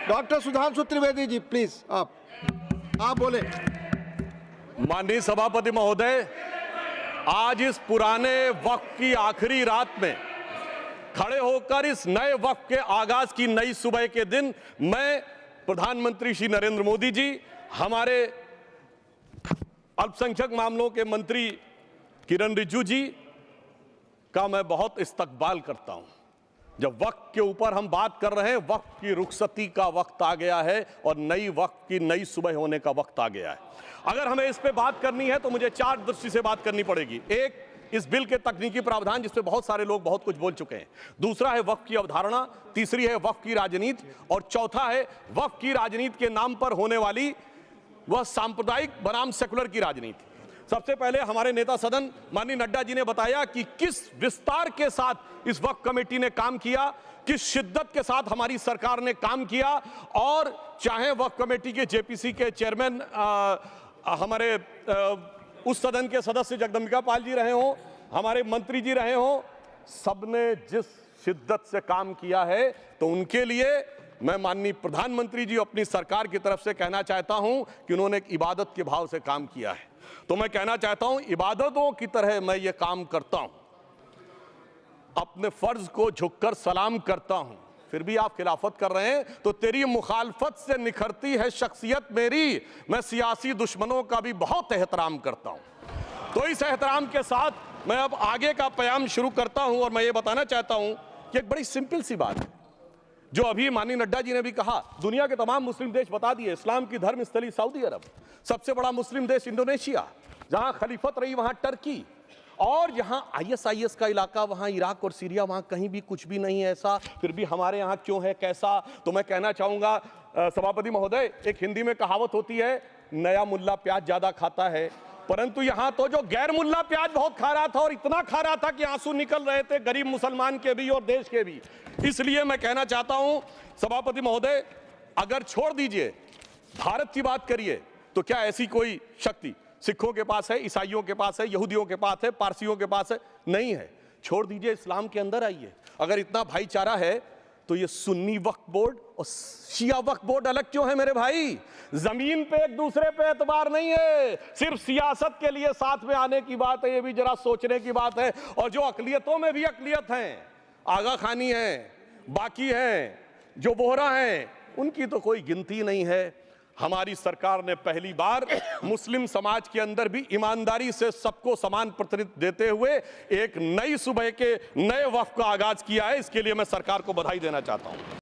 Doctor Sudhanshu Trivedi ji please आप बोले। माननीय सभापति महोदय, आज इस पुराने वक्त की आखिरी रात में खड़े होकर इस नए वक्त के आगाज की नई सुबह के दिन मैं प्रधानमंत्री श्री नरेंद्र मोदी जी, हमारे अल्पसंख्यक मामलों के मंत्री किरण रिजिजू जी का मैं बहुत इस्तकबाल करता हूं। जब वक्त के ऊपर हम बात कर रहे हैं, वक्त की रुखसती का वक्त आ गया है और नई वक्त की नई सुबह होने का वक्त आ गया है। अगर हमें इस पे बात करनी है तो मुझे चार दृष्टि से बात करनी पड़ेगी। एक, इस बिल के तकनीकी प्रावधान जिस पे बहुत सारे लोग बहुत कुछ बोल चुके हैं। दूसरा है वक्त की अवधारणा, तीसरी है वक्त की राजनीति और चौथा है वक्त की राजनीति के नाम पर होने वाली वह सांप्रदायिक बनाम सेकुलर की राजनीति। सबसे पहले हमारे नेता सदन माननीय नड्डा जी ने बताया कि किस विस्तार के साथ इस वक्त कमेटी ने काम किया, किस शिद्दत के साथ हमारी सरकार ने काम किया। और चाहे वक्त कमेटी के जेपीसी के चेयरमैन हमारे उस सदन के सदस्य जगदम्बिका पाल जी रहे हों, हमारे मंत्री जी रहे हों, सबने जिस शिद्दत से काम किया है, तो उनके लिए मैं माननीय प्रधानमंत्री जी अपनी सरकार की तरफ से कहना चाहता हूं कि उन्होंने एक इबादत के भाव से काम किया है। तो मैं कहना चाहता हूं, इबादतों की तरह मैं ये काम करता हूं, अपने फर्ज को झुककर सलाम करता हूं। फिर भी आप खिलाफत कर रहे हैं तो तेरी मुखालफत से निखरती है शख्सियत मेरी। मैं सियासी दुश्मनों का भी बहुत एहतराम करता हूं। तो इस एहतराम के साथ मैं अब आगे का प्याम शुरू करता हूं और मैं ये बताना चाहता हूं कि एक बड़ी सिंपल सी बात है जो अभी माननीय नड्डा जी ने भी कहा। दुनिया के तमाम मुस्लिम देश बता दिए, इस्लाम की धर्म स्थली सऊदी अरब, सबसे बड़ा मुस्लिम देश इंडोनेशिया, जहां खलीफत रही वहां टर्की, और जहां आईएसआईएस का इलाका वहां इराक और सीरिया, वहां कहीं भी कुछ भी नहीं है ऐसा। फिर भी हमारे यहां क्यों है, कैसा? तो मैं कहना चाहूंगा सभापति महोदय, एक हिंदी में कहावत होती है, नया मुल्ला प्याज ज्यादा खाता है, परंतु यहां तो जो गैर मुल्ला प्याज बहुत खा रहा था और इतना खा रहा था कि आंसू निकल रहे थे गरीब मुसलमान के भी और देश के भी। इसलिए मैं कहना चाहता हूं सभापति महोदय, अगर छोड़ दीजिए भारत की बात करिए, तो क्या ऐसी कोई शक्ति सिखों के पास है, ईसाइयों के पास है, यहूदियों के पास है, पारसियों के पास है? नहीं है। छोड़ दीजिए, इस्लाम के अंदर आइए। अगर इतना भाईचारा है तो ये सुन्नी वक्फ बोर्ड और शिया वक्फ बोर्ड अलग क्यों है मेरे भाई? जमीन पे एक दूसरे पे एतबार नहीं है, सिर्फ सियासत के लिए साथ में आने की बात है। ये भी जरा सोचने की बात है। और जो अकलियतों में भी अकलियत हैं, आगा खानी है, बाकी हैं, जो बोहरा हैं, उनकी तो कोई गिनती नहीं है। हमारी सरकार ने पहली बार मुस्लिम समाज के अंदर भी ईमानदारी से सबको समान प्रतिनिधित्व देते हुए एक नई सुबह के नए वक्त का आगाज किया है। इसके लिए मैं सरकार को बधाई देना चाहता हूं।